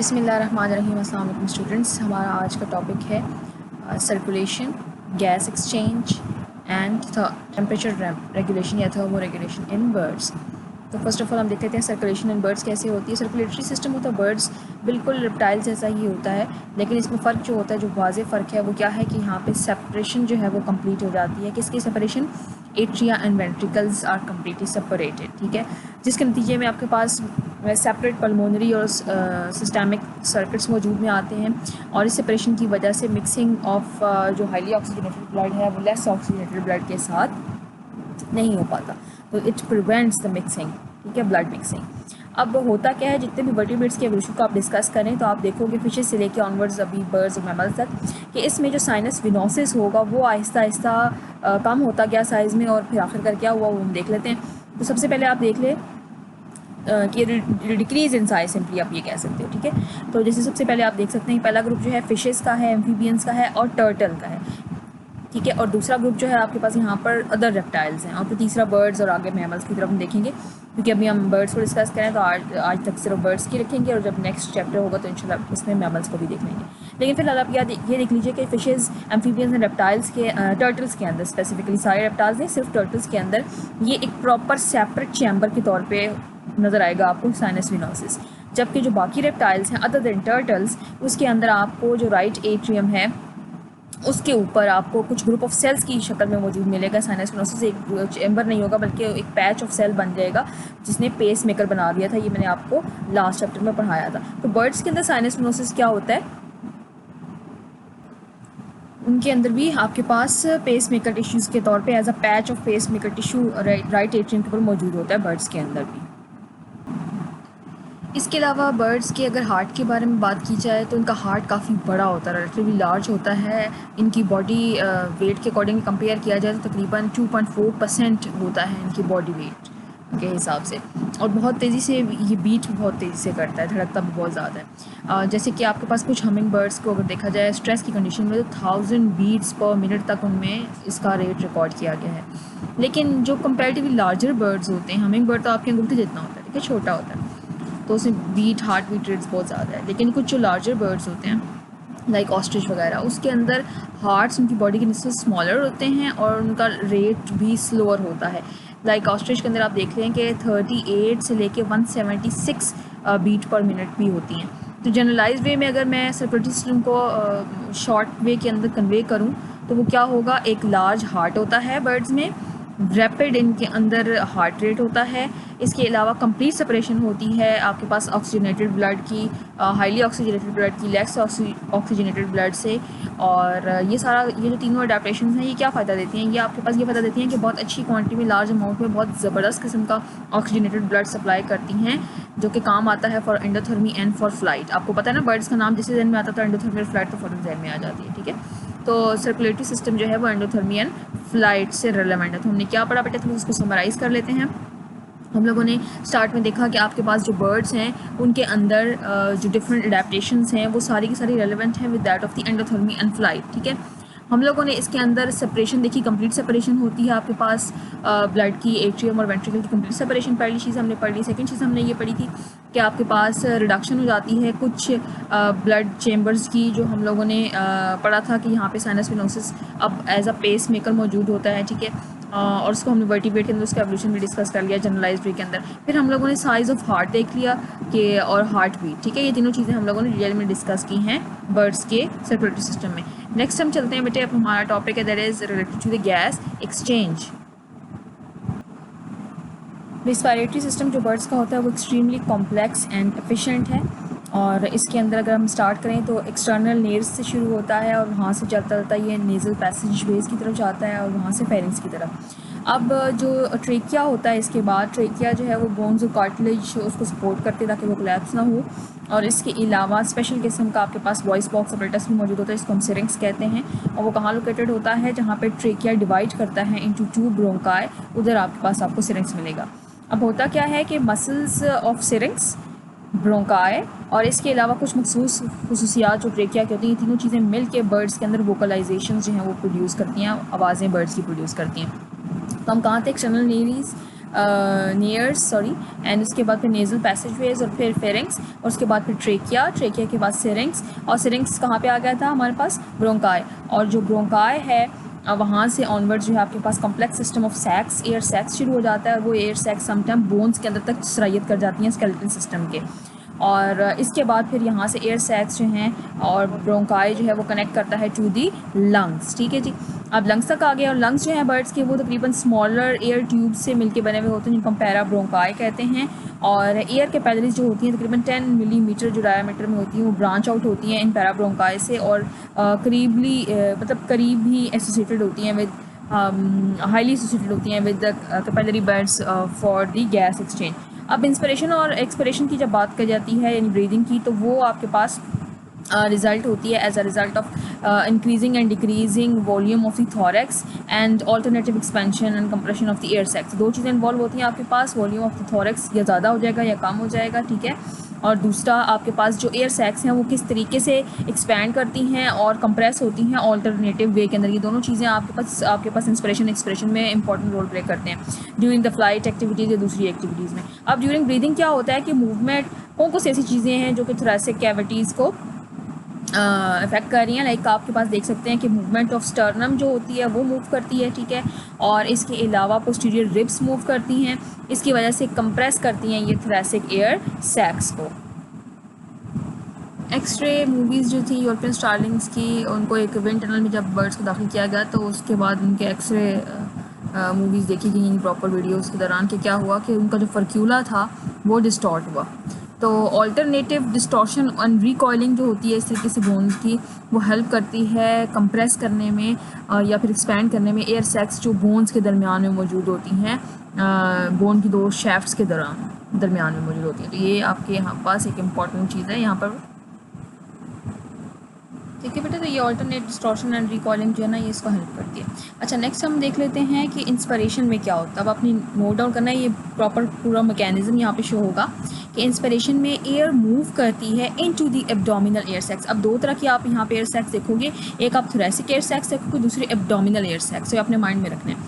बिस्मिल्लाहिर्रहमानिर्रहीम। अस्सलाम वालेकुम स्टूडेंट्स। हमारा आज का टॉपिक है circulation, gas exchange and temperature regulation या थर्मो रेगुलेशन इन बर्ड्स। तो फर्स्ट ऑफ ऑल हम देख लेते हैं सर्कुलेशन इन बर्ड्स कैसे होती है। सर्कुलेटरी सिस्टम होता है बर्ड्स बिल्कुल रेप्टाइल जैसा ही होता है, लेकिन इसमें फ़र्क जो होता है, जो वाज़ेह फ़र्क है वो क्या है कि यहाँ पे सेपरेशन जो है वो कंप्लीट हो जाती है। किसकी separation? Atria and ventricles are completely separated, ठीक है, जिसके नतीजे में आपके पास सेपरेट पल्मोनरी और सिस्टमिक सर्किट्स मौजूद में आते हैं। और इस सेपरेशन की वजह से मिक्सिंग ऑफ जो हाईली ऑक्सीजनेटेड ब्लड है वो लेस ऑक्सीजनेटेड ब्लड के साथ नहीं हो पाता, तो इट प्रिवेंट्स द मिक्सिंग, ठीक है, ब्लड मिक्सिंग। अब होता क्या है, जितने भी वर्टिब्रेट्स के एवोल्यूशन को आप डिस्कस करें तो आप देखोगे फिशेस से लेके ऑनवर्ड्स अभी बर्ड्स और मैमल्स तक कि इसमें जो साइनस विनोसिस होगा वो आहिस्ता आहिस्ता कम होता गया साइज़ में, और फिर आखिरकार क्या हुआ वो हम देख लेते हैं। तो सबसे पहले आप देख लें कि डिक्रीज़ इन साइज सिंपली आप ये कह सकते हो, ठीक है। तो जैसे सबसे पहले आप देख सकते हैं पहला ग्रुप जो है फिशेस का है, एम्फीबियंस का है और टर्टल का है, ठीक है। और दूसरा ग्रुप जो है आपके पास यहाँ पर अदर रेप्टाइल्स हैं, और फिर तीसरा बर्ड्स और आगे मैमल्स की तरफ हम देखेंगे, क्योंकि अभी हम बर्ड्स को डिस्कस करें तो आज तक सिर्फ बर्ड्स की रखेंगे, और जब नेक्स्ट चैप्टर होगा तो इंशाल्लाह उसमें मैमल्स को भी देख लेंगे। लेकिन फिलहाल आप ये देख लीजिए कि फिशेज़, एम्फीबियंस एंड रेप्टाइल्स के टर्टल्स के अंदर स्पेसिफिकली, सारे रेप्टाइल्स नहीं सिर्फ टर्टल्स के अंदर ये एक प्रॉपर सेपरेट चैम्बर के तौर पर नज़र आएगा आपको साइनस विनोसिस। जबकि जो बाकी रेप्टाइल्स हैं अदर देन टर्टल्स, उसके अंदर आपको जो राइट एट्रियम है उसके ऊपर आपको कुछ ग्रुप ऑफ सेल्स की शक्ल में मौजूद मिलेगा। साइनस विनोसिस एक चैम्बर नहीं होगा बल्कि एक पैच ऑफ सेल बन जाएगा जिसने पेस मेकर बना दिया था। ये मैंने आपको लास्ट चैप्टर में पढ़ाया था। तो बर्ड्स के अंदर साइनस विनोसिस क्या होता है, उनके अंदर भी आपके पास पेस मेकर टिश्यूज़ के तौर पे as a patch of pacemaker tissue right atrium के ऊपर मौजूद होता है बर्ड्स के अंदर भी। इसके अलावा बर्ड्स के अगर हार्ट के बारे में बात की जाए तो इनका हार्ट काफ़ी बड़ा होता है, रिलेटिवली लार्ज होता है। इनकी बॉडी वेट के अकॉर्डिंग कंपेयर किया जाए तो तकरीबन 2.4% होता है इनकी बॉडी वेट के हिसाब से, और बहुत तेज़ी से ये बीट बहुत तेज़ी से करता है, धड़कता भी बहुत ज़्यादा है। जैसे कि आपके पास कुछ हमिंग बर्ड्स को अगर देखा जाए स्ट्रेस की कंडीशन में तो 1000 बीट्स पर मिनट तक उनमें इसका रेट रिकॉर्ड किया गया है। लेकिन जो कंपेरेटिवली लार्जर बर्ड्स होते हैं, हमिंग बर्ड तो आपके अंगूठे जितना होता है, ठीक है, छोटा होता है, तो उसमें हार्ट बीट रेट्स बहुत ज़्यादा है। लेकिन कुछ जो लार्जर बर्ड्स होते हैं लाइक ऑस्ट्रिच वगैरह, उसके अंदर हार्ट्स उनकी बॉडी के निस्बत स्मॉलर होते हैं और उनका रेट भी स्लोअर होता है। लाइक ऑस्ट्रिच के अंदर आप देख लें कि 38 से लेके 176 बीट पर मिनट भी होती हैं। तो जनरलाइज वे में अगर मैं सर्कुलेटरी सिस्टम को शॉर्ट वे के अंदर कन्वे करूँ तो वो क्या होगा, एक लार्ज हार्ट होता है बर्ड्स में, रैपिड इनके अंदर हार्ट रेट होता है। इसके अलावा कंप्लीट सेपरेशन होती है आपके पास ऑक्सीजनेटेड ब्लड की, हाईली ऑक्सीजनेटेड ब्लड की लेस ऑक्सीजनेटेड ब्लड से। और ये जो तीनों अडेप्टेशन हैं ये क्या फ़ायदा देती हैं, ये आपके पास ये फ़ायदा देती हैं कि बहुत अच्छी क्वांटिटी में, लार्ज अमाउंट में बहुत ज़बरदस्त किस्म का ऑक्सीजनेटेड ब्लड सप्लाई करती हैं, जो कि काम आता है for endothermy and for flight. आपको पता है ना बर्ड्स का नाम जैसे जहन में आता था एंडोथर्मी और फ्लाइट, तो फ़ौरन जहन में आ जाती है, ठीक है। तो सर्कुलेटरी सिस्टम जो है वो एंडोथर्मी एंड फ्लाइट से रिलेवेंट है। तो हमने क्या पढ़ा बेटा, तो उसको समराइज़ कर लेते हैं। हम लोगों ने स्टार्ट में देखा कि आपके पास जो बर्ड्स हैं उनके अंदर जो डिफरेंट अडेप्टेशंस हैं वो सारी की सारी रेलेवेंट हैं with that of the endothermy and flight, ठीक है। हम लोगों ने इसके अंदर सेपरेशन देखी, कंप्लीट सेपरेशन होती है आपके पास ब्लड की, एट्रियम और वेंट्रिकल की कंप्लीट सेपरेशन पहली चीज़ हमने पढ़ ली। सेकंड चीज़ हमने ये पढ़ी थी कि आपके पास रिडक्शन हो जाती है कुछ ब्लड चेम्बर्स की, जो हम लोगों ने पढ़ा था कि यहाँ पे साइनस विनोसिस अब एज अ पेस मेकर मौजूद होता है, ठीक है। और उसको हमने वर्टिब्रेट के अंदर उसका एवोल्यूशन भी डिस्कस कर लिया जनरलाइज्ड वे के अंदर। फिर हम लोगों ने साइज़ ऑफ हार्ट देख लिया कि, और हार्ट बीट, ठीक है। ये तीनों चीज़ें हम लोगों ने डिटेल में डिस्कस की हैं बर्ड्स के सर्कुलेटरी सिस्टम में। नेक्स्ट हम चलते हैं बेटे, अब हमारा टॉपिक है that is related to the gas exchange. Respiratory system जो बर्ड्स का होता है वो एक्सट्रीमली कॉम्प्लेक्स एंड एफिशिएंट है, और इसके अंदर अगर हम स्टार्ट करें तो एक्सटर्नल नेर्व्स से शुरू होता है और वहाँ से चलता चलता ये नेज़ल पैसेज वेज की तरफ जाता है और वहाँ से फेरिंग्स की तरफ। अब जो ट्रेकिया होता है, इसके बाद ट्रेकिया जो है वो बोन्स और कार्टिलेज उसको सपोर्ट करते हैं ताकि वो कोलैप्स ना हो। और इसके अलावा स्पेशल किस्म का आपके पास वॉइस बॉक्स ऑपरेटस भी मौजूद होता है, इसको हम सिरिंक्स कहते हैं, और वो कहाँ लोकेटेड होता है, जहाँ पे ट्रेकिया डिवाइड करता है इनटू 2 ब्रोंकाई, उधर आपके पास आपको सिरिंक्स मिलेगा। अब होता क्या है कि मसल्स ऑफ सिरिंक्स, ब्रोंकाई और इसके अलावा कुछ मखसूस खुसूसियात जो ट्रेकिया की होती हैं, ये तीनों चीज़ें मिल के बर्ड्स के अंदर वोकलाइजेशन जो हैं वो प्रोड्यूस करती हैं, आवाज़ें बर्ड्स की प्रोड्यूस करती हैं। तो हम कहाँ थे, एक्सटर्नल नेरीज एंड उसके बाद फिर नेज़ल पैसेजवेज और फिर फेरिंग्स और उसके बाद फिर ट्रेकिया के बाद सिरिंग्स और सिरिंग्स कहाँ पे आ गया था हमारे पास ब्रोंकाई और जो ब्रोंकाई है वहाँ से ऑनवर्ड जो है आपके पास complex system of sacs air sacs शुरू हो जाता है और वो एयर सैक्स समटाइम बोन्स के अंदर तक सरायत कर जाती हैं स्केलेटन सिस्टम के और इसके बाद फिर यहाँ से एयर सैक्स जो हैं और ब्रोंकाई जो है वो कनेक्ट करता है टू दी लंग्स। ठीक है जी, अब लंग्स तक आ गए और लंग्स जो हैं बर्ड्स के वो तकरीबन स्मॉलर एयर ट्यूब से मिलके बने हुए होते हैं जिनको हम पैरा ब्रोंकाई कहते हैं और एयर कैपिलरीज जो होती हैं तकरीबन 10 मिलीमीटर जो डायमीटर में होती हैं वो ब्रांच आउट होती हैं इन पैरा ब्रोंकाई से और करीब ही एसोसिएटेड होती हैं विद हाईली एसोसिएटेड होती हैं with the capillary beds for the gas exchange. अब इंस्पिरेशन और एक्सपिरेशन की जब बात की जाती है यानी ब्रीदिंग की तो वो आपके पास रिज़ल्ट होती है as a result of increasing and decreasing volume of the thorax and alternative expansion and compression of the air sacs. दो चीज़ें इन्वॉल्व होती हैं आपके पास, वॉल्यूम ऑफ द थोरैक्स या ज़्यादा हो जाएगा या कम हो जाएगा। ठीक है, और दूसरा आपके पास जो एयर सैक्स हैं वो किस तरीके से एक्सपैंड करती हैं और कंप्रेस होती हैं ऑल्टरनेटिव वे के अंदर। ये दोनों चीज़ें आपके पास इंस्पिरेशन एक्सप्रेशन में इंपॉर्टेंट रोल प्ले करते हैं ड्यूरिंग द फ्लाइट एक्टिविटीज़ या दूसरी एक्टिविटीज़ में। अब ड्यूरिंग ब्रीदिंग क्या होता है कि मूवमेंट कौन सी ऐसी चीज़ें हैं जो कि थोरैसिक कैविटीज़ को इफेक्ट कर रही हैं। लाइक आपके पास देख सकते हैं कि मूवमेंट ऑफ स्टर्नम जो होती है वो मूव करती है। ठीक है, और इसके अलावा पोस्टीरियर रिब्स मूव करती हैं, इसकी वजह से कंप्रेस करती हैं ये थोरैसिक एयर सैक्स को। एक्सरे मूवीज़ जो थी यूरोपियन स्टार्लिंग्स की उनको एक विंड टनल में जब बर्ड्स को दाखिल किया गया तो उसके बाद उनके एक्सरे मूवीज़ देखी गई प्रॉपर वीडियोज़ के दौरान कि क्या हुआ कि उनका जो फर्क्यूला था वो डिस्टॉर्ट हुआ। तो ऑल्टरनेटिव डिस्टॉर्शन एंड रिकॉइलिंग जो होती है इस तरीके से बोन्स की वो हेल्प करती है कंप्रेस करने में या फिर एक्सपैंड करने में एयर सैक्स जो बोन्स के दरमियान में मौजूद होती हैं, बोन की दो शैफ्ट्स के दरमियान में मौजूद होती हैं। तो ये आपके यहाँ पास एक इम्पॉर्टेंट चीज़ है यहाँ पर। ठीक है बेटा, तो ये ऑल्टरनेट डिस्टॉर्शन एंड रिकॉलिंग जो है ना ये इसको हेल्प करती है। अच्छा, नेक्स्ट हम देख लेते हैं कि इंस्पिरेशन में क्या होता है। अब अपनी नोट डाउन करना है, ये प्रॉपर पूरा मैकेनिज्म यहाँ पे शो होगा कि इंस्पिरेशन में एयर मूव करती है into the abdominal air sacs. अब दो तरह की आप यहाँ पे एयर सैक्स देखोगे, एक आप थोरैसिक एयर सैक्स देखोगे, दूसरी एब्डोमिनल एयर सैक्स। तो अपने माइंड में रखना है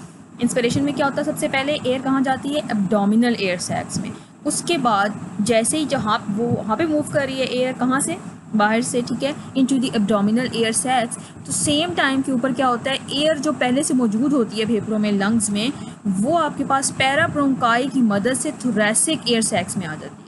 इंस्पिरेशन में क्या होता है। सबसे पहले एयर कहाँ जाती है, एब्डोमिनल एयर सैक्स में। उसके बाद जैसे ही जहाँ वो वहाँ पे मूव कर रही है एयर, कहाँ से, बाहर से। ठीक है, into the abdominal air sacs. तो सेम टाइम के ऊपर क्या होता है, एयर जो पहले से मौजूद होती है फेफड़ों में, लंग्स में, वो आपके पास पैरा ब्रोंकाई की मदद से थोरैसिक एयर सैक्स में आ जाती है।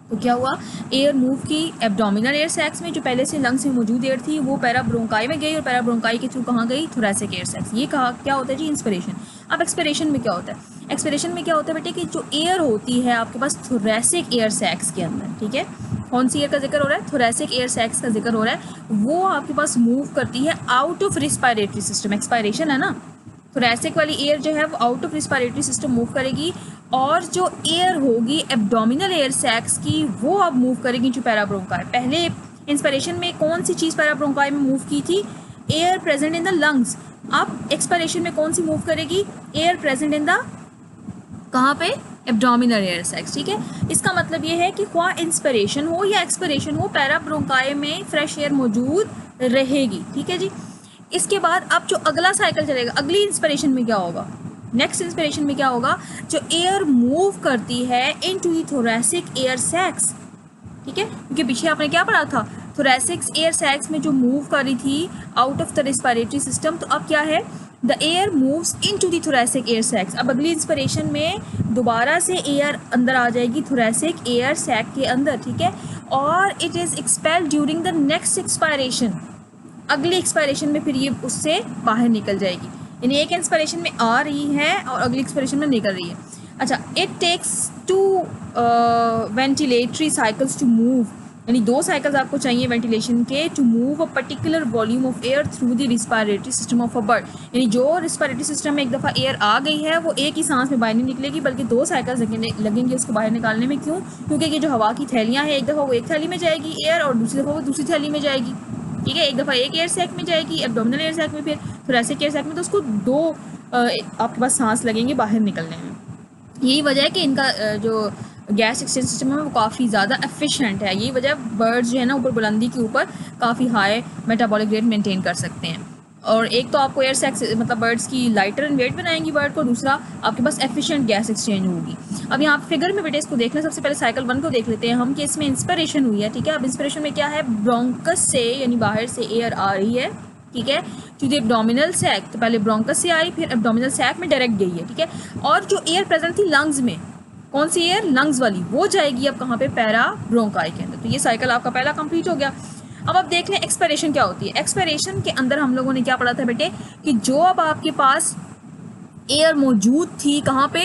तो क्या हुआ, एयर मूव की एब्डोमिनल एयर सैक्स में, जो पहले से लंग्स में मौजूद एयर थी वो पैरा ब्रोंकाई में गई और पैरा ब्रोंकाई के थ्रू कहाँ गई, थोरैसिक एयर सैक्स। ये कहा क्या होता है जी, इंस्पिरेशन। अब एक्सपिरेशन में क्या होता है, एक्सपिरेशन में क्या होता है बेटे कि जो एयर होती है आपके पास थोरैसिक एयर सैक्स के अंदर, ठीक है, कौन सी एयर का जिक्र हो रहा है, थोरैसिक एयर सैक्स का जिक्र हो रहा है, वो आपके पास मूव करती है out of respiratory system. Expiration है ना, थोरैसिक वाली एयर जो है वो out of respiratory system move करेगी और जो एयर होगी एब्डोमिनल एयर सैक्स की वो अब मूव करेगी जो पैराब्रोंकाई। पहले इंस्पिरेशन में कौन सी चीज़ पैराब्रोंकाई में मूव की थी, air present in the lungs. अब एक्सपायरेशन में कौन सी मूव करेगी, एयर प्रेजेंट इन द, कहाँ पे, एब्डोमिनल एयर सैक्स। ठीक है, इसका मतलब ये है कि ख्वाह इंस्पिरेशन हो या एक्सपिरेशन हो, पैराब्रोंकाई में फ्रेश एयर मौजूद रहेगी। ठीक है जी, इसके बाद अब जो अगला साइकिल चलेगा, अगली इंस्पिरेशन में क्या होगा, नेक्स्ट इंस्पिरेशन में क्या होगा, जो एयर मूव करती है into the thoracic air sacs. ठीक है, क्योंकि पीछे आपने क्या पढ़ा था, थोरैसिक एयर सैक्स में जो मूव कर रही थी out of the respiratory system, तो अब क्या है, the air moves into the thoracic air sacs. अब अगली इंस्पिरेशन में दोबारा से एयर अंदर आ जाएगी थोरैसिक एयर सैक के अंदर। ठीक है, और it is expelled during the next expiration. अगली एक्सपायरेशन में फिर ये उससे बाहर निकल जाएगी, यानी एक इंस्पिरेशन में आ रही है और अगली एक्सपायरेशन में निकल रही है। अच्छा, it takes 2 ventilatory cycles to move, यानी 2 साइकिल्स आपको चाहिए वेंटिलेशन के, to move a particular volume of air through the respiratory system of a bird. यानी जो रिस्पायरेटरी सिस्टम में एक दफ़ा एयर आ गई है वो एक ही सांस में बाहर नहीं निकलेगी, बल्कि 2 साइकिल्स लगेंगे उसको बाहर निकालने में। क्यों, क्योंकि ये जो हवा की थैलियाँ हैं, एक दफ़ा वो एक थैली में जाएगी एयर और दूसरी दफ़ा वो दूसरी थैली में जाएगी। ठीक है, एक दफ़ा एक एयर सैक में जाएगी, एब्डोमिनल एयर सैक में, फिर थोरैसिक एयर सैक में, तो उसको 2 आपके पास सांस लगेंगे बाहर निकलने में। यही वजह है कि इनका जो गैस एक्सचेंज सिस्टम है वो काफ़ी ज़्यादा एफिशिएंट है। यही वजह बर्ड्स जो है ना ऊपर बुलंदी के ऊपर काफ़ी हाई मेटाबॉलिक रेट मेंटेन कर सकते हैं। और एक तो आपको एयर सैक्स मतलब बर्ड्स की लाइटर एंड वेट बनाएंगी बर्ड को, दूसरा आपके पास एफिशिएंट गैस एक्सचेंज होगी। अब यहाँ फिगर में बेटे इसको देखना, सबसे पहले साइकिल 1 को देख लेते हैं हम कि इसमें इंस्पिरेशन हुई है, ठीक है। अब इंस्पिरेशन में क्या है, ब्रोंकस से यानी बाहर से एयर आ रही है, ठीक है, टू द एब्डोमिनल सैक, तो पहले ब्रोंकस से आई फिर एब्डोमिनल सैक में डायरेक्ट गई है, ठीक है। और जो एयर प्रेजेंट थी लंग्स में, कौन सी एयर, लंग्स वाली, वो जाएगी अब कहाँ पे, पैरा ब्रोंकाई के अंदर। तो ये साइकिल आपका पहला कंप्लीट हो गया। अब आप देख लें एक्सपिरेशन क्या होती है। एक्सपिरेशन के अंदर हम लोगों ने क्या पढ़ा था बेटे कि जो अब आपके पास एयर मौजूद थी कहाँ पे,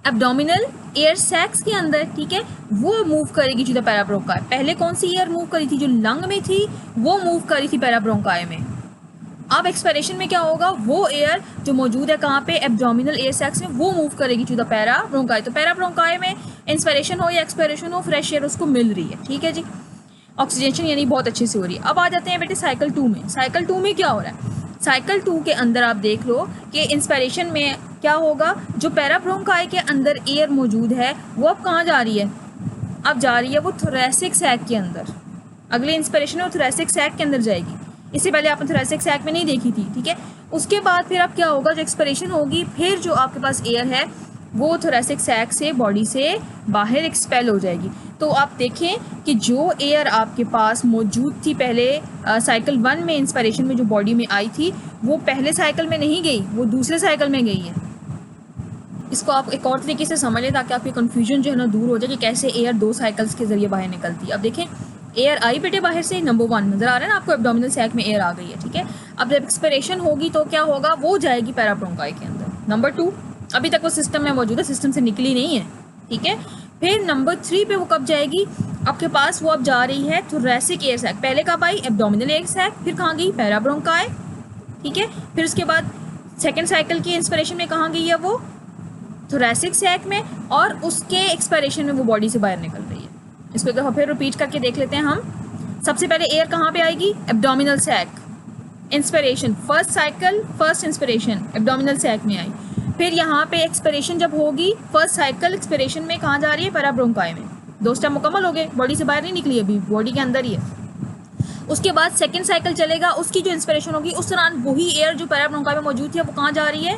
एब्डोमिनल एयर सैक्स के अंदर, ठीक है, वो मूव करेगी टू द पैराब्रोंकाई। पहले कौन सी एयर मूव करी थी, जो लंग में थी वो मूव करी थी पैराब्रोंकाई में। अब एक्सपिरेशन में क्या होगा, वो एयर जो मौजूद है कहाँ पे, एब्डोमिनल एयर सैक्स में, वो मूव करेगी टू द पैराब्रोंकाई। तो पैराब्रोंकाई में इंस्पिरेशन हो या एक्सपिरेशन हो, फ्रेश एयर उसको मिल रही है, ठीक है जी, ऑक्सीडेशन यानी बहुत अच्छे से हो रही है। अब आ जाते हैं बेटे साइकिल 2 में। साइकिल 2 में क्या हो रहा है, साइकिल 2 के अंदर आप देख लो कि इंस्पिरेशन में क्या होगा, जो पैराब्रोंकाई के अंदर एयर मौजूद है वो अब कहाँ जा रही है, अब जा रही है वो थोरैसिक सैक के अंदर। अगले इंस्पिरेशन में वो थोरैसिक सैक के अंदर जाएगी, इससे पहले आपने थोरैसिक सैक में नहीं देखी थी, ठीक है। उसके बाद फिर अब क्या होगा, जो एक्सपिरेशन होगी फिर जो आपके पास एयर है वो थोरैसिक सैक से बॉडी से बाहर एक्सपेल हो जाएगी। तो आप देखें कि जो एयर आपके पास मौजूद थी पहले साइकिल 1 में, इंस्पिरेशन में जो बॉडी में आई थी, वो पहले साइकिल में नहीं गई, वो दूसरे साइकिल में गई है। इसको आप एक और तरीके से समझ लें ताकि आपकी कन्फ्यूजन जो है ना दूर हो जाए कि कैसे एयर 2 साइकिल्स के जरिए बाहर निकलती है। अब देखें एयर आई बेटे बाहर से, नंबर 1 नजर आ रहा है ना आपको, एब्डोमिनल सैक में एयर आ गई है, ठीक है। अब जब एक्सपिरेशन होगी तो क्या होगा, वो जाएगी पैराब्रोंकाई के अंदर। नंबर 2 अभी तक वो सिस्टम में मौजूद है, सिस्टम से निकली नहीं है, ठीक है। फिर नंबर 3 पे वो कब जाएगी, आपके पास वो अब जा रही है थोरैसिक एयर सैक। पहले कब आई, एब्डोमिनल एयर सैक, फिर कहाँ गई, पैराब्रोंकाई, ठीक है। फिर उसके बाद सेकेंड साइकिल की इंस्पिरेशन में कहाँ गई है, वो थोरैसिक सैक में, और उसके एक्सपायरेशन में वो बॉडी से बाहर निकल रही है। इसको एक दफ़ा फिर रिपीट करके देख लेते हैं हम। सबसे पहले एयर कहाँ पे आएगी, abdominal sac, inspiration, first cycle first inspiration abdominal sac में आई। फिर यहाँ पे एक्सपिरेशन जब होगी, फर्स्ट साइकिल एक्सपिरेशन में कहाँ जा रही है, पैराब्रोंकाई में। 2 स्टेप मुकम्मल हो गए, बॉडी से बाहर नहीं निकली अभी, बॉडी के अंदर ही है। उसके बाद सेकेंड साइकिल चलेगा, उसकी जो इंस्पिरेशन होगी उस दौरान वही एयर जो पैराब्रोंकाई में मौजूद थी वो कहाँ जा रही है,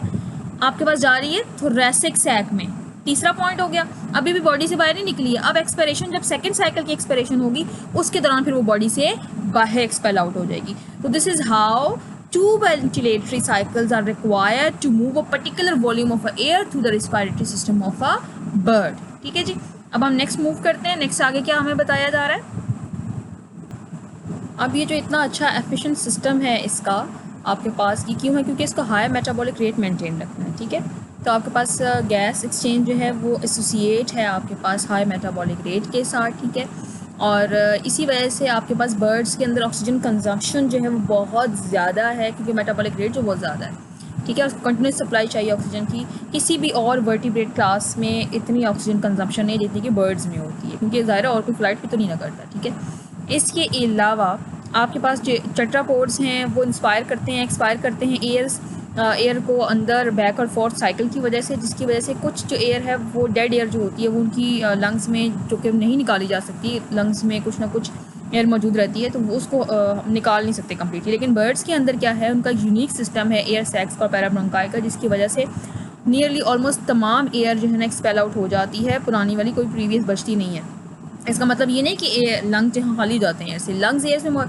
आपके पास जा रही है थोरैसिक सैक में। तीसरा पॉइंट हो गया, अभी भी बॉडी से बाहर नहीं निकली है। अब एक्सपिरेशन जब सेकंड साइकिल की एक्सपिरेशन होगी उसके दौरान फिर वो बॉडी से बाहर एक्सपेल आउट हो जाएगी। तो this is how 2 ventilatory cycles are required to move a particular volume of air through the respiratory system of a bird। ठीक है जी, अब हम नेक्स्ट मूव करते हैं। नेक्स्ट आगे क्या हमें बताया जा रहा है। अब ये जो इतना अच्छा एफिशिएंट सिस्टम है इसका आपके पास, ये क्यों है, क्योंकि इसको हाई मेटाबॉलिक रेट मेंटेन रखना है, ठीक है। तो आपके पास गैस एक्सचेंज जो है वो एसोसिएट है आपके पास हाई मेटाबॉलिक रेट के साथ, ठीक है। और इसी वजह से आपके पास बर्ड्स के अंदर ऑक्सीजन कंजम्पशन जो है वो बहुत ज़्यादा है, क्योंकि मेटाबॉलिक रेट जो बहुत ज़्यादा है, ठीक है। उसको कंटिन्यूस सप्लाई चाहिए ऑक्सीजन की। किसी भी और वर्टिब्रेट क्लास में इतनी ऑक्सीजन कंजम्पशन नहीं जितनी कि बर्ड्स में होती है, क्योंकि ज़ाहिर और कोई फ्लाइट भी तो नहीं ना करता, ठीक है। इसके अलावा आपके पास जो टेट्रापोड्स हैं वो इंस्पायर करते हैं, एक्सपायर करते हैं एयर को अंदर बैक और फोर्थ साइकिल की वजह से, जिसकी वजह से कुछ जो एयर है वो डेड एयर जो होती है वो उनकी लंग्स में जो कि नहीं निकाली जा सकती, लंग्स में कुछ ना कुछ एयर मौजूद रहती है तो वो उसको निकाल नहीं सकते कम्प्लीटली। लेकिन बर्ड्स के अंदर क्या है, उनका यूनिक सिस्टम है एयर सैक्स और पैराब्रोंकाई का, जिसकी वजह से नियरली ऑलमोस्ट तमाम एयर जो है ना एक्सपेल आउट हो जाती है, पुरानी वाली कोई प्रीवियस बचती नहीं है। इसका मतलब ये नहीं कि लंग जहाँ खाली जाते हैं, ऐसे लंग्स एयर में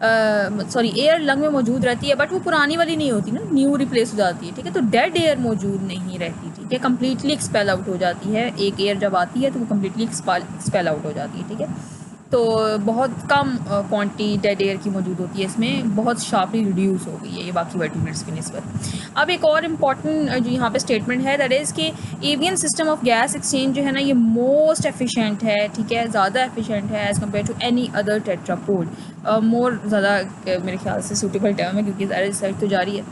एयर लंग में मौजूद रहती है, बट वो पुरानी वाली नहीं होती ना, न्यू रिप्लेस हो जाती है, ठीक है। तो डेड एयर मौजूद नहीं रहती, ठीक है, कम्प्लीटली एक्सपेल आउट हो जाती है। एक एयर जब आती है तो वो कम्प्लीटली एक्सपेल आउट हो जाती है, ठीक है। तो बहुत कम क्वांटिटी डेड एयर की मौजूद होती है इसमें, बहुत शार्पली रिड्यूस हो गई है ये बाकी वर्टिब्रेट्स की निस्बत। अब एक और इम्पॉर्टेंट जो यहाँ पे स्टेटमेंट है, दैट इज़ कि avian system of gas exchange जो है ना ये मोस्ट एफिशिएंट है, ठीक है, ज़्यादा एफिशिएंट है as compare to any other tetrapod. More ज़्यादा मेरे ख्याल से सूटेबल टर्म है, क्योंकि ज़्यादा रिसर्च तो जारी है,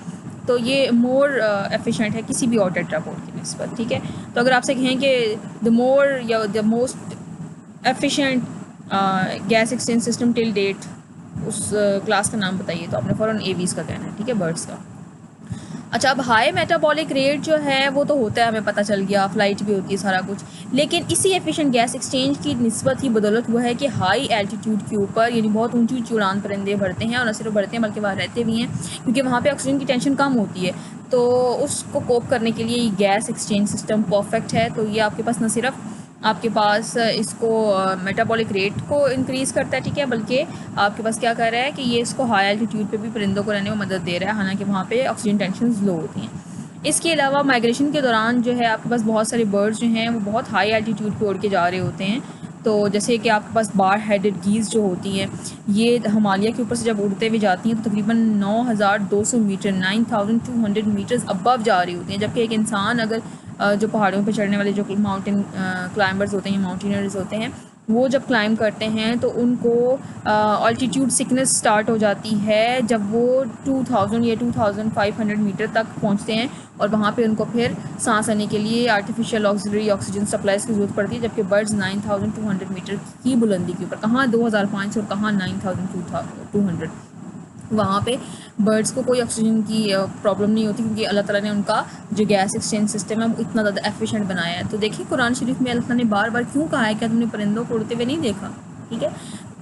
तो ये मोर एफिशिएंट है किसी भी और टेट्रापोड की निस्बत, ठीक है। तो अगर आपसे कहें कि द मोर या the most efficient gas exchange system till date, उस क्लास का नाम बताइए, तो आपने फ़ौरन एवीज़ का कहना है, ठीक है, बर्ड्स का। अच्छा, अब हाई मेटाबॉलिक रेट जो है वो तो होता है, हमें पता चल गया, फ्लाइट भी होती है सारा कुछ, लेकिन इसी एफिशिएंट गैस एक्सचेंज की निस्बत ही बदौलत हुआ है कि हाई एल्टीट्यूड के ऊपर, यानी बहुत ऊंची ऊंची उड़ान परिंदे भरते हैं, और न सिर्फ भरते हैं बल्कि वहाँ रहते भी हैं, क्योंकि वहाँ पे ऑक्सीजन की टेंशन कम होती है, तो उसको कोप करने के लिए ये गैस एक्सचेंज सिस्टम परफेक्ट है। तो ये आपके पास न सिर्फ आपके पास इसको मेटाबॉलिक रेट को इंक्रीज़ करता है, ठीक है, बल्कि आपके पास क्या कर रहा है कि ये इसको हाई एल्टीट्यूड पे भी परिंदों को रहने में मदद दे रहा है, हालांकि वहाँ पे ऑक्सीजन टेंशन लो होती हैं। इसके अलावा माइग्रेशन के दौरान जो है आपके पास बहुत सारे बर्ड्स जो हैं वो बहुत हाई एल्टीट्यूड पे उड़ के जा रहे होते हैं। तो जैसे कि आपके पास बार हेडेड गीज़ जो होती हैं, ये हिमालय के ऊपर से जब उड़ते हुए जाती हैं तो तकरीबन 9200 मीटर 9200 मीटर्स अबव जा रही होती हैं, जबकि एक इंसान अगर जो पहाड़ों पे चढ़ने वाले जो माउंटेन क्लाइंबर्स होते हैं, माउंटेनर्स होते हैं, वो जब क्लाइंब करते हैं तो उनको ऑल्टीट्यूड सिकनेस स्टार्ट हो जाती है जब वो 2000 या 2500 मीटर तक पहुंचते हैं, और वहाँ पे उनको फिर सांस लेने के लिए आर्टिफिशियल ऑक्सीजरी ऑक्सीजन सप्लाईज की ज़रूरत पड़ती है, जबकि बर्ड्स 9200 मीटर की बुलंदी के ऊपर, कहाँ 2500 और कहाँ 9200, वहाँ पे बर्ड्स को कोई ऑक्सीजन की प्रॉब्लम नहीं होती, क्योंकि अल्लाह ताला ने उनका जो गैस एक्सचेंज सिस्टम है वो इतना ज़्यादा एफिशिएंट बनाया है। तो देखिए कुरान शरीफ में अल्लाह ताला ने बार बार क्यों कहा है कि तुमने परिंदों को उड़ते हुए नहीं देखा, ठीक है,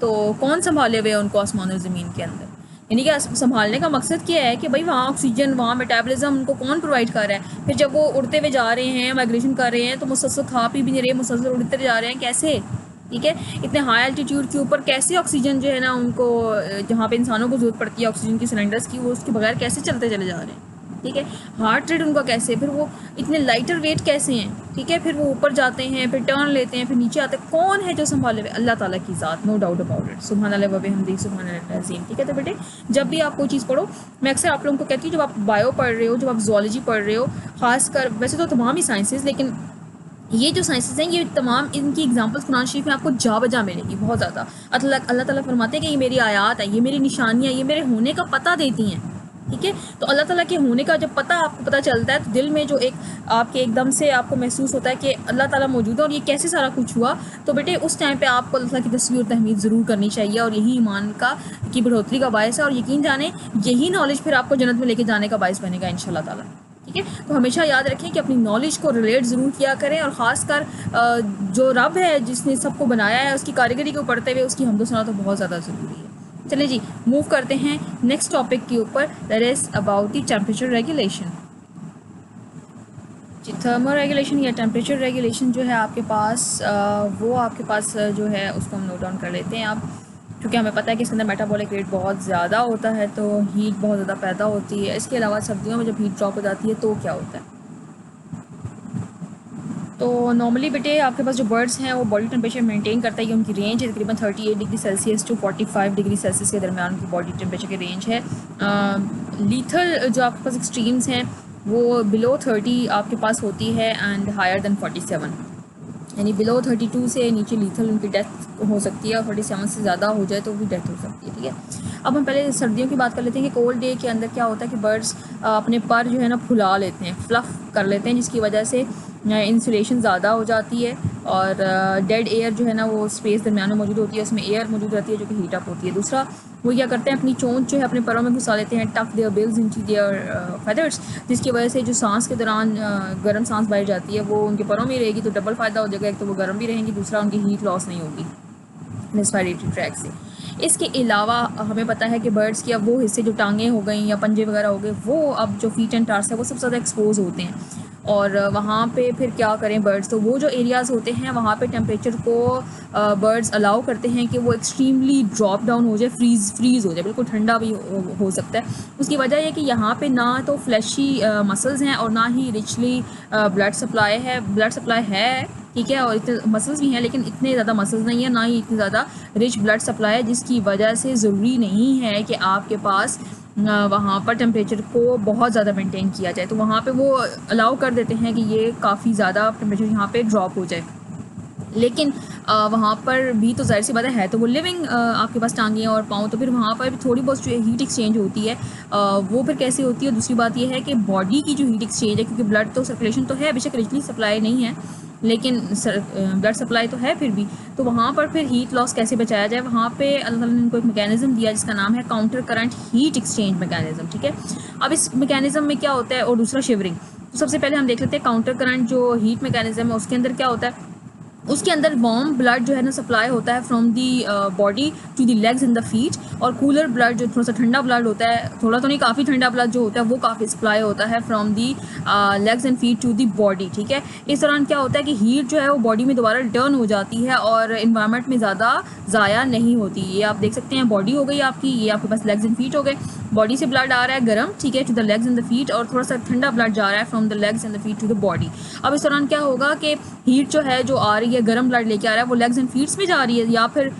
तो कौन संभाले हुए उनको आसमान और ज़मीन के अंदर, यानी कि संभालने का मकसद क्या है कि भाई वहाँ ऑक्सीजन, वहाँ मेटाबॉलिज्म उनको कौन प्रोवाइड कर रहा है। फिर जब वो उड़ते हुए जा रहे हैं, माइग्रेशन कर रहे हैं, तो मुसलसल खा पी भी नहीं रहे, मुसलसल उड़ते जा रहे हैं, कैसे, ठीक है, इतने हाई एल्टीट्यूड के ऊपर कैसे ऑक्सीजन जो है ना उनको, जहाँ पे इंसानों को ज़रूरत पड़ती है ऑक्सीजन की सिलेंडर्स की, वो उसके बगैर कैसे चलते चले जा रहे हैं, ठीक है, हार्ट रेट उनका कैसे, फिर वो इतने लाइटर वेट कैसे हैं, ठीक है, फिर वो ऊपर जाते हैं, फिर टर्न लेते हैं, फिर नीचे आते हैं, कौन है जो संभाले हुए, अल्लाह ताला की ज़ात, नो डाउट अबाउट इट, सुभान अल्लाह व बिहम्दिही सुभान अल्लाह अज़ीम, ठीक है। तो बेटे जब भी आप कोई चीज़ पढ़ो, मैं अक्सर आप लोगों को कहती हूँ, जब आप बायो पढ़ रहे हो, जब आप जूलॉजी पढ़ रहे हो, खासकर वैसे तो तमाम ही साइंसेज, लेकिन ये जो साइंसेज हैं ये तमाम इनकी एग्जांपल्स कुरान शरीफ में आपको जा बजा मिलेगी बहुत ज़्यादा। अल्लाह ताला फरमाते हैं कि ये मेरी आयात है, ये मेरी निशानियाँ, ये मेरे होने का पता देती हैं, ठीक है। तो अल्लाह ताला के होने का जब आपको पता चलता है तो दिल में जो एक आपके एकदम से आपको महसूस होता है कि अल्लाह ताला मौजूद है और ये कैसे सारा कुछ हुआ, तो बेटे उस टाइम पे आपको अल्लाह ताला की तस्वीर और तहमीद ज़रूर करनी चाहिए, और यही ईमान की बढ़ोतरी का बायस है, और यकीन जाने यही नॉलेज फिर आपको जन्नत में लेके जाने का बायस बनेगा इंशाल्लाह ताला, ठीक है। तो हमेशा याद रखें कि अपनी नॉलेज को रिलेट ज़रूर किया करें, और ख़ासकर जो रब है जिसने सबको बनाया है उसकी कारीगरी को पढ़ते हुए उसकी हम्दो सना तो बहुत ज़्यादा ज़रूरी है। चलिए जी मूव करते हैं नेक्स्ट टॉपिक के ऊपर, that is about the temperature regulation. जी थर्मल रेगुलेशन या टेम्परेचर रेगुलेशन जो है आपके पास वो आपके पास जो है उसको हम नोट डाउन कर लेते हैं आप, क्योंकि हमें पता है कि इसके अंदर मेटाबॉलिक रेट बहुत ज़्यादा होता है तो हीट बहुत ज़्यादा पैदा होती है। इसके अलावा सर्दियों में जब हीट ड्रॉप हो जाती है तो क्या होता है, तो नॉर्मली बेटे आपके पास जो बर्ड्स हैं वो बॉडी टेम्परेचर मेंटेन करता है, कि उनकी रेंज है तकरीबन 38 degree Celsius to 45 degree Celsius के दरमियान उनकी बॉडी टेम्परेचर की रेंज है। लीथल जो आपके पास एक्सट्रीम्स हैं वो बिलो 30 आपके पास होती है एंड हायर देन 47, यानी बिलो 32 से नीचे लीथल उनकी डेथ हो सकती है, और 47 से ज़्यादा हो जाए तो भी डेथ हो सकती है, ठीक है। अब हम पहले सर्दियों की बात कर लेते हैं कि कोल्ड डे के अंदर क्या होता है कि बर्ड्स अपने पर जो है ना फुला लेते हैं, फ्लफ़ कर लेते हैं, जिसकी वजह से इंसुलेशन ज़्यादा हो जाती है, और डेड एयर जो है ना वो स्पेस दरमियान में मौजूद होती है, उसमें एयर मौजूद रहती है जो कि हीट अप होती है। दूसरा वो क्या करते हैं, अपनी चोंच जो है अपने परों में घुसा लेते हैं, tuck their bills into their feathers, जिसकी वजह से जो सांस के दौरान गर्म सांस बाहर जाती है वो उनके परों में रहेगी, तो डबल फ़ायदा हो जाएगा, एक तो वो गर्म भी रहेंगी, दूसरा उनकी हीट लॉस नहीं होगी रेस्पिरेटरी ट्रैक से। इसके अलावा हमें पता है कि बर्ड्स की अब वो हिस्से जो टांगें हो गई या पंजे वगैरह हो गए, वो अब जो फीट एंड टार्स है वो सबसे ज़्यादा एक्सपोज होते हैं, और वहाँ पे फिर क्या करें बर्ड्स, तो वो जो एरियाज़ होते हैं वहाँ पे टेम्परेचर को बर्ड्स अलाउ करते हैं कि वो एक्सट्रीमली ड्रॉप डाउन हो जाए, फ्रीज़ हो जाए, बिल्कुल ठंडा भी हो सकता है। उसकी वजह यह कि यहाँ पे ना तो फ्लैशी मसल्स हैं और ना ही रिचली ब्लड सप्लाई है, ठीक है, और इतने मसल्स भी हैं लेकिन इतने ज़्यादा मसल्स नहीं है, ना ही इतनी ज़्यादा रिच ब्लड सप्लाई है, जिसकी वजह से ज़रूरी नहीं है कि आपके पास वहाँ पर टेम्परेचर को बहुत ज़्यादा मेंटेन किया जाए, तो वहाँ पे वो अलाउ कर देते हैं कि ये काफ़ी ज़्यादा टेम्परेचर यहाँ पे ड्रॉप हो जाए। लेकिन वहाँ पर भी तो ज़ाहिर सी बात है तो वो लिविंग आपके पास टांगें और पाँव, तो फिर वहाँ पर भी थोड़ी बहुत जो हीट एक्सचेंज होती है वो फिर कैसे होती है। दूसरी बात ये है कि बॉडी की जो हीट एक्सचेंज है, क्योंकि ब्लड तो सर्कुलेशन तो है, बेशक रिचली सप्लाई नहीं है, लेकिन ब्लड सप्लाई तो है फिर भी, तो वहाँ पर फिर हीट लॉस कैसे बचाया जाए, वहाँ पे अल्लाह ताला ने इनको एक मैकेनिज़्म दिया जिसका नाम है counter current heat exchange mechanism, ठीक है। अब इस मैकेनिज़्म में क्या होता है, और दूसरा शिवरिंग। तो सबसे पहले हम देख लेते हैं काउंटर करंट जो हीट मैकेनिज़्म है उसके अंदर क्या होता है। उसके अंदर वार्म ब्लड जो है ना सप्लाई होता है from the body to the legs and the feet, और कूलर ब्लड जो थोड़ा सा ठंडा ब्लड होता है, थोड़ा तो नहीं काफ़ी ठंडा ब्लड जो होता है वो काफ़ी सप्लाई होता है from the legs and feet to the body, ठीक है। इस दौरान क्या होता है कि हीट जो है वो बॉडी में दोबारा रिटर्न हो जाती है और इन्वायरमेंट में ज़्यादा ज़ाया नहीं होती। ये आप देख सकते हैं, बॉडी हो गई आपकी, ये आपके पास लेग्स एंड फीट हो गए, बॉडी से ब्लड आ रहा है गर्म, ठीक है, to the legs and the feet, और थोड़ा सा ठंडा ब्लड जा रहा है from the legs and the feet to the body. अब इस दौरान क्या होगा कि हीट जो है जो आ रही है, गर्म ब्लड लेके आ रहा है, वो लेग्स एंड फीट्स में जा रही है, या फिर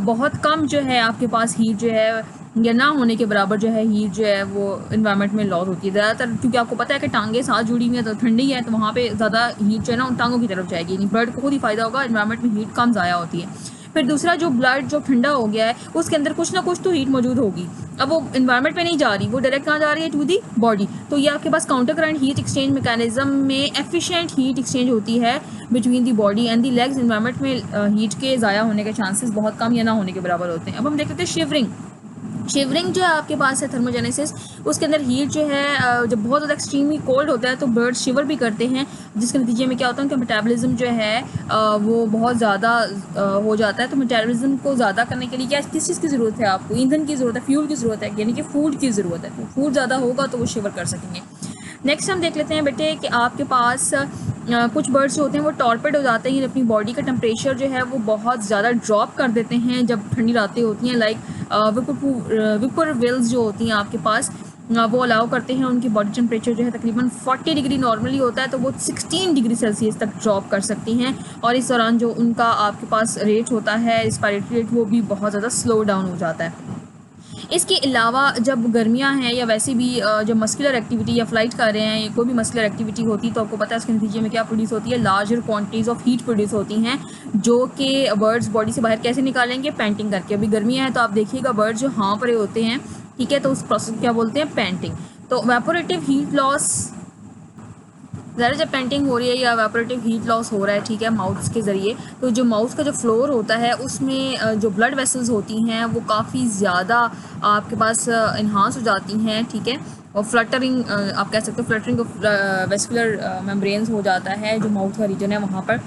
बहुत कम जो है आपके पास हीट जो है या ना होने के बराबर जो है हीट जो है वो इन्वायरमेंट में लॉस होती है ज़्यादातर, क्योंकि आपको पता है कि टांगे साथ जुड़ी हुई है तो ठंडी है, तो वहाँ पे ज़्यादा हीट जो है ना उन टांगों की तरफ जाएगी, यानी ब्लड को खुद ही फ़ायदा होगा, इन्वायरमेंट में हीट कम ज़ाया होती है। फिर दूसरा जो ब्लड जो ठंडा हो गया है उसके अंदर कुछ ना कुछ तो हीट मौजूद होगी, अब वो इन्वायरमेंट में नहीं जा रही, वो डायरेक्ट कहाँ जा रही है, टू दी बॉडी। तो ये आपके पास counter current heat exchange mechanism में एफिशिएंट हीट एक्सचेंज होती है between the body and the legs. Environment में हीट के ज़ाया होने के चांसेस बहुत कम या ना होने के बराबर होते हैं। अब हम देख लेते हैं शिवरिंग। शिवरिंग जो है आपके पास है थर्मोजेनेसिस, उसके अंदर हीट जो है जब बहुत ज़्यादा एक्सट्रीमली कोल्ड होता है तो बर्ड शिवर भी करते हैं, जिसके नतीजे में क्या होता है उनका मेटाबॉलिज्म जो है वो बहुत ज़्यादा हो जाता है। तो मेटाबॉलिज्म को ज़्यादा करने के लिए क्या किस चीज़ की ज़रूरत है, आपको ईंधन की ज़रूरत है, फ्यूल की ज़रूरत है, यानी कि फूड की ज़रूरत है। तो फूड ज़्यादा होगा तो वो शिवर कर सकेंगे। नेक्स्ट हम देख लेते हैं बेटे कि आपके पास कुछ बर्ड्स जो होते हैं वो टॉर्पेड हो जाते हैं, अपनी बॉडी का टेम्परेचर जो है वो बहुत ज़्यादा ड्रॉप कर देते हैं जब ठंडी रातें होती हैं। लाइक विपर विल्स जो होती हैं आपके पास, वो अलाउ करते हैं उनकी बॉडी टेम्परेचर जो है तकरीबन 40 डिग्री नॉर्मली होता है तो वो 16 डिग्री सेल्सियस तक ड्रॉप कर सकती हैं, और इस दौरान जो उनका आपके पास रेट होता है रिस्पायरेटरी रेट वो भी बहुत ज़्यादा स्लो डाउन हो जाता है। इसके अलावा जब गर्मियां हैं या वैसे भी जब मस्कुलर एक्टिविटी या फ्लाइट कर रहे हैं या कोई भी मस्कुलर एक्टिविटी होती है तो आपको पता है उसके नतीजे में क्या प्रोड्यूस होती है, larger quantities of heat produce होती हैं, जो कि बर्ड्स बॉडी से बाहर कैसे निकालेंगे, पैंटिंग करके। अभी गर्मियां हैं तो आप देखिएगा बर्ड्स जो हाँफ रहे होते हैं, ठीक है, तो उस प्रोसेस क्या बोलते हैं, पैंटिंग। तो वेपोरेटिव हीट लॉस, ज़रा जब पेंटिंग हो रही है या एवापोरेटिव हीट लॉस हो रहा है, ठीक है, माउथ्स के ज़रिए, तो जो माउथ का जो फ्लोर होता है उसमें जो ब्लड वेसल्स होती हैं वो काफ़ी ज़्यादा आपके पास इन्हांस हो जाती हैं, ठीक है, और फ्लटरिंग आप कह सकते हो, फ्लटरिंग ऑफ वेस्कुलर मेम्ब्रेन्स हो जाता है जो माउथ का रीजन है वहाँ पर,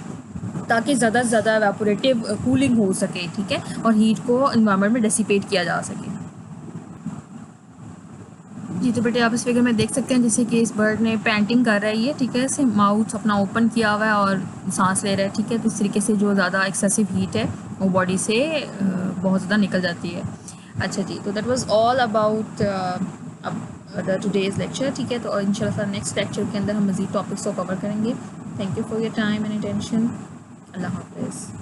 ताकि ज़्यादा से ज़्यादा एवापोरेटिव कूलिंग हो सके, ठीक है, और हीट को इन्वायरमेंट में डिसिपेट किया जा सके। जी, तो बेटे आप इस फिगर में देख सकते हैं जैसे कि इस बर्ड ने पेंटिंग कर रही है, ठीक है, इसे माउथ अपना ओपन किया हुआ है और सांस ले रहा है, ठीक है, तो इस तरीके से जो ज़्यादा एक्सेसिव हीट है वो बॉडी से बहुत ज़्यादा निकल जाती है। अच्छा जी, तो that was all about the today's lecture, ठीक है, तो इंशाल्लाह नेक्स्ट लेक्चर के अंदर हम मज़ीद टॉपिक्स को कवर करेंगे। Thank you for your time and attention. अल्लाह हाफ़िज़।